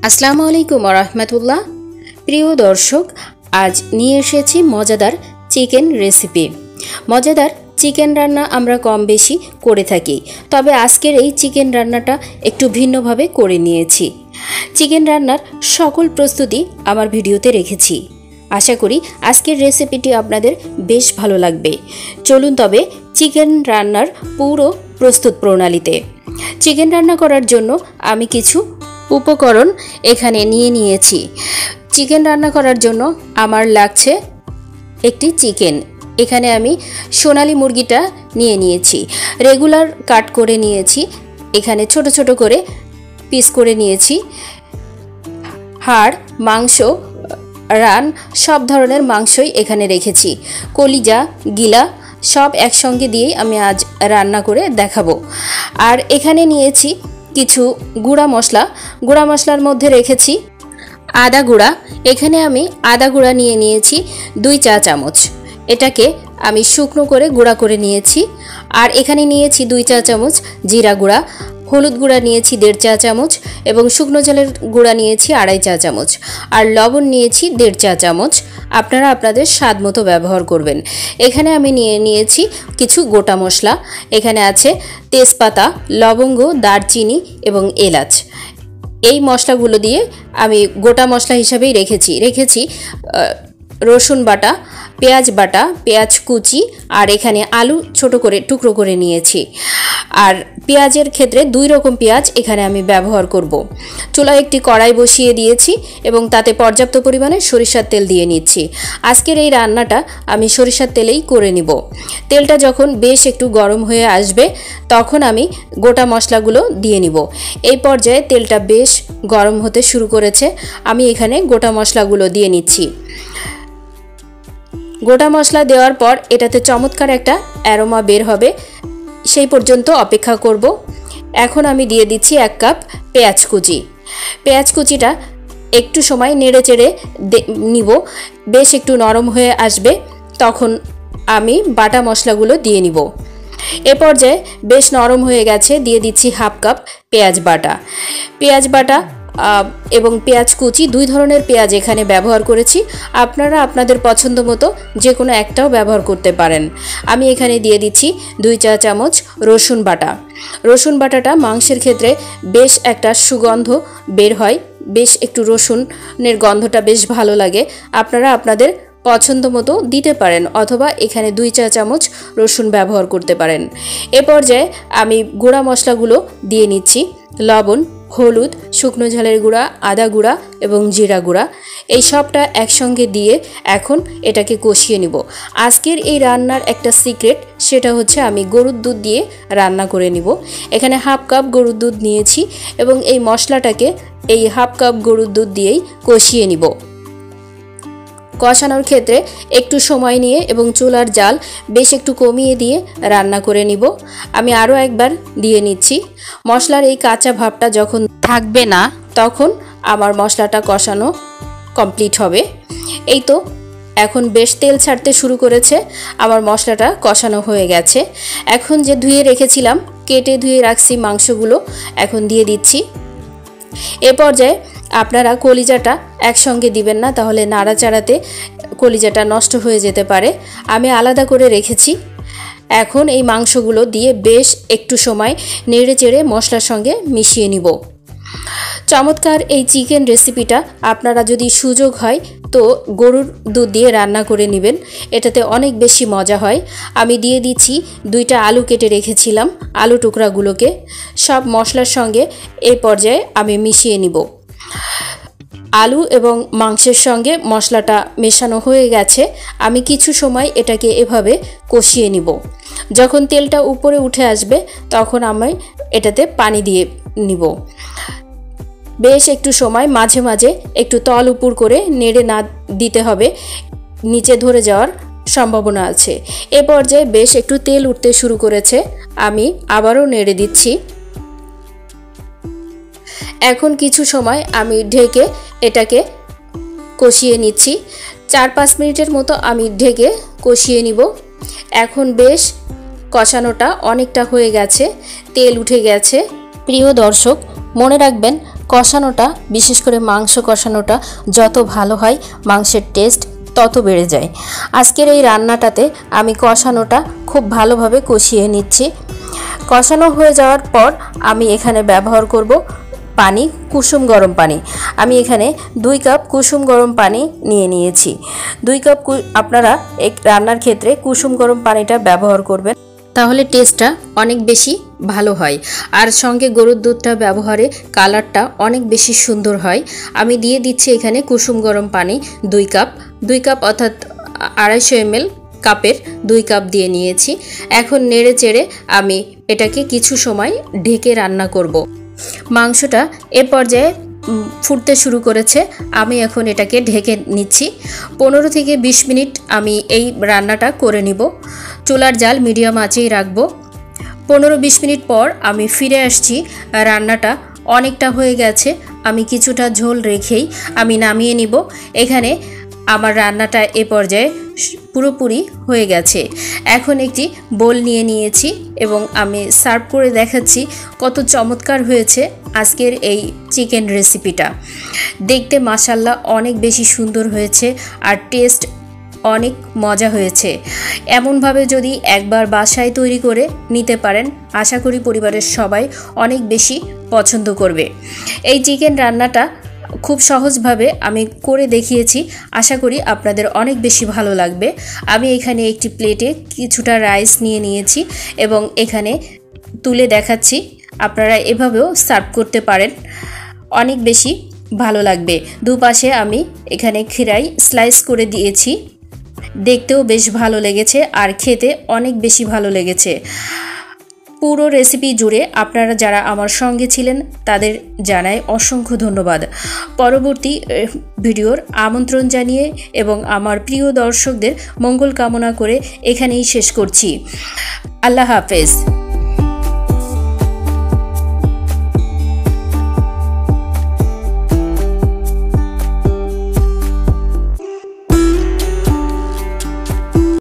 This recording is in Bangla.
আসসালামু আলাইকুম রাহমাতুল্লাহ। প্রিয় দর্শক, আজ নিয়ে এসেছি মজাদার চিকেন রেসিপি। মজাদার চিকেন রান্না আমরা কম বেশি করে থাকি, তবে আজকের এই চিকেন রান্নাটা একটু ভিন্নভাবে করে নিয়েছি। চিকেন রান্নার সকল প্রস্তুতি আমার ভিডিওতে রেখেছি। আশা করি আজকের রেসিপিটি আপনাদের বেশ ভালো লাগবে। চলুন তবে চিকেন রান্নার পুরো প্রস্তুত প্রণালীতে। চিকেন রান্না করার জন্য আমি কিছু উপকরণ এখানে নিয়েছি। চিকেন রান্না করার জন্য আমার লাগছে একটি চিকেন। এখানে আমি সোনালী মুরগিটা নিয়েছি, রেগুলার কাট করে নিয়েছি। এখানে ছোট ছোট করে পিস করে নিয়েছি। হাড়, মাংস, রান সব ধরনের মাংসই এখানে রেখেছি। কলিজা, গিলা সব একসঙ্গে দিয়েই আমি আজ রান্না করে দেখাবো। আর এখানে নিয়েছি কিছু গুঁড়া মশলার মধ্যে রেখেছি আদা গুঁড়া। এখানে আমি আদা গুঁড়া নিয়েছি 2 চা চামচ। এটাকে আমি শুকনো করে গুঁড়া করে নিয়েছি। আর এখানে নিয়েছি 2 চা চামচ জিরা গুঁড়া, হলুদ গুঁড়া নিয়েছি 1.5 চা চামচ এবং শুকনো ঝালের গুঁড়া নিয়েছি 2.5 চা চামচ। আর লবণ নিয়েছি 1.5 চা চামচ। আপনারা আপনাদের স্বাদ মতো ব্যবহার করবেন। এখানে আমি নিয়েছি কিছু গোটা মশলা। এখানে আছে তেজপাতা, লবঙ্গ, দারচিনি এবং এলাচ। এই মশলাগুলো দিয়ে আমি গোটা মশলা হিসাবেই রেখেছি রসুন বাটা, পেঁয়াজ বাটা, পেঁয়াজ কুচি, আর এখানে আলু ছোট করে টুকরো করে নিয়েছি। আর পেঁয়াজের ক্ষেত্রে 2 রকম পেঁয়াজ এখানে আমি ব্যবহার করব। চুলায় একটি কড়াই বসিয়ে দিয়েছি এবং তাতে পর্যাপ্ত পরিমাণে সরিষার তেল দিয়ে নিচ্ছি। আজকের এই রান্নাটা আমি সরিষার তেলেই করে নিব। তেলটা যখন বেশ একটু গরম হয়ে আসবে তখন আমি গোটা মশলাগুলো দিয়ে নিব। এই পর্যায়ে তেলটা বেশ গরম হতে শুরু করেছে। আমি এখানে গোটা মশলাগুলো দিয়ে নিচ্ছি। গোটা মশলা দেওয়ার পর এটাতে চমৎকার একটা অ্যারোমা বের হবে, সেই পর্যন্ত অপেক্ষা করব। এখন আমি দিয়ে দিচ্ছি 1 কাপ পেঁয়াজ কুচি। পেঁয়াজ কুচিটা একটু সময় নেড়ে চেড়ে নিব। বেশ একটু নরম হয়ে আসবে তখন আমি বাটা মশলাগুলো দিয়ে নিব। এ পর্যায়ে বেশ নরম হয়ে গেছে, দিয়ে দিচ্ছি 1/2 কাপ পেঁয়াজ বাটা এবং পেঁয়াজ কুচি। 2 ধরনের পেঁয়াজ এখানে ব্যবহার করেছি। আপনারা আপনাদের পছন্দ মতো যে কোনো একটাও ব্যবহার করতে পারেন। আমি এখানে দিয়ে দিচ্ছি 2 চা চামচ রসুন বাটাটা মাংসের ক্ষেত্রে বেশ একটা সুগন্ধ বের হয়। বেশ একটু রসুনের গন্ধটা বেশ ভালো লাগে। আপনারা আপনাদের পছন্দ মতো দিতে পারেন অথবা এখানে 2 চা চামচ রসুন ব্যবহার করতে পারেন। এ পর্যায়ে আমি গুঁড়া মশলাগুলো দিয়ে নিচ্ছি। লবণ, হলুদ, শুকনো ঝালের গুঁড়া, আদা গুঁড়া এবং জিরা গুঁড়া, এই সবটা একসঙ্গে দিয়ে এখন এটাকে কষিয়ে নিব। আজকের এই রান্নার একটা সিক্রেট, সেটা হচ্ছে আমি গরুর দুধ দিয়ে রান্না করে নিব। এখানে 1/2 কাপ গরুর দুধ নিয়েছি এবং এই মশলাটাকে এই 1/2 কাপ গরুর দুধ দিয়েই কষিয়ে নিব। কষানোর ক্ষেত্রে একটু সময় নিয়ে এবং চুলার জাল বেশ একটু কমিয়ে দিয়ে রান্না করে নিব। আমি আরও একবার দিয়ে নিচ্ছি। মশলার এই কাঁচা ভাবটা যখন থাকবে না তখন আমার মশলাটা কষানো কমপ্লিট হবে। এই তো এখন বেশ তেল ছাড়তে শুরু করেছে। আমার মশলাটা কষানো হয়ে গেছে। এখন যে কেটে ধুয়ে রাখছি মাংসগুলো এখন দিয়ে দিচ্ছি। এ পর্যায়ে আপনারা কলিজাটা একসঙ্গে দিবেন না, তাহলে নাড়াচাড়াতে কলিজাটা নষ্ট হয়ে যেতে পারে। আমি আলাদা করে রেখেছি। এখন এই মাংসগুলো দিয়ে বেশ একটু সময় নেড়ে চেড়ে মশলার সঙ্গে মিশিয়ে নিব। চমৎকার এই চিকেন রেসিপিটা আপনারা যদি সুযোগ হয় তো গরুর দুধ দিয়ে রান্না করে নেবেন, এটাতে অনেক বেশি মজা হয়। আমি দিয়ে দিচ্ছি 2টা আলু কেটে রেখেছিলাম, আলু টুকরাগুলোকে সব মশলার সঙ্গে এই পর্যায়ে আমি মিশিয়ে নিব। আলু এবং মাংসের সঙ্গে মশলাটা মেশানো হয়ে গেছে। আমি কিছু সময় এটাকে এভাবে কষিয়ে নিব। যখন তেলটা উপরে উঠে আসবে তখন আমি এটাতে পানি দিয়ে নিব। বেশ একটু সময় মাঝে মাঝে একটু তল উপর করে নেড়ে না দিতে হবে, নিচে ধরে যাওয়ার সম্ভাবনা আছে। এ পর্যায়ে বেশ একটু তেল উঠতে শুরু করেছে। আমি আবারও নেড়ে দিচ্ছি। এখন কিছু সময় আমি ঢেকে এটাকে কষিয়ে নিচ্ছি। 4-5 মিনিটের মতো আমি ঢেকে কষিয়ে নিব। এখন বেশ কষানোটা অনেকটা হয়ে গেছে, তেল উঠে গেছে। প্রিয় দর্শক, মনে রাখবেন কষানোটা, বিশেষ করে মাংস কষানোটা যত ভালো হয় মাংসের টেস্ট তত বেড়ে যায়। আজকের এই রান্নাটাতে আমি কষানোটা খুব ভালোভাবে কষিয়ে নিচ্ছি। কষানো হয়ে যাওয়ার পর আমি এখানে ব্যবহার করব পানি, কুসুম গরম পানি। আমি এখানে 2 কাপ কুসুম গরম পানি নিয়ে নিয়েছি। 2 কাপ আপনারা এই রান্নার ক্ষেত্রে কুসুম গরম পানিটা ব্যবহার করবেন, তাহলে টেস্টটা অনেক বেশি ভালো হয়। আর সঙ্গে গরুর দুধটা ব্যবহারে কালারটা অনেক বেশি সুন্দর হয়। আমি দিয়ে দিচ্ছি এখানে কুসুম গরম পানি 2 কাপ অর্থাৎ 250 ml কাপের 2 কাপ দিয়ে নিয়েছি। এখন নেড়ে চেড়ে আমি এটাকে কিছু সময় ঢেকে রান্না করব। মাংসটা এ পর্যায়ে ফুটতে শুরু করেছে। আমি এখন এটাকে ঢেকে নিচ্ছি। 15 থেকে 20 মিনিট আমি এই রান্নাটা করে নিব। চুলার জাল মিডিয়াম আঁচেই রাখবো। 15-20 মিনিট পর আমি ফিরে আসছি। রান্নাটা অনেকটা হয়ে গেছে। আমি কিছুটা ঝোল রেখেই আমি নামিয়ে নিব। এখানে আমার রান্নাটা এ পর্যায়ে পুরোপুরি হয়ে গেছে। এখন একটি বোল নিয়ে নিয়েছি এবং আমি সার্ভ করে দেখাচ্ছি কত চমৎকার হয়েছে আজকের এই চিকেন রেসিপিটা। দেখতে মাশাআল্লাহ অনেক বেশি সুন্দর হয়েছে আর টেস্ট অনেক মজা হয়েছে। এমনভাবে যদি একবার বাসায় তৈরি করে নিতে পারেন, আশা করি পরিবারের সবাই অনেক বেশি পছন্দ করবে। এই চিকেন রান্নাটা খুব সহজভাবে আমি করে দেখিয়েছি, আশা করি আপনাদের অনেক বেশি ভালো লাগবে। আমি এখানে একটি প্লেটে কিছুটা রাইস নিয়ে নিয়েছি এবং এখানে তুলে দেখাচ্ছি। আপনারা এভাবেও সার্ভ করতে পারেন, অনেক বেশি ভালো লাগবে। দুপাশে আমি এখানে খিরাই স্লাইস করে দিয়েছি। দেখতেও বেশ ভালো লেগেছে আর খেতে অনেক বেশি ভালো লেগেছে। পুরো রেসিপি জুড়ে আপনারা যারা আমার সঙ্গে ছিলেন তাদের জানাই অসংখ্য ধন্যবাদ। পরবর্তী ভিডিওর আমন্ত্রণ জানিয়ে এবং আমার প্রিয় দর্শকদের মঙ্গল কামনা করে এখানেই শেষ করছি। আল্লাহ হাফেজ।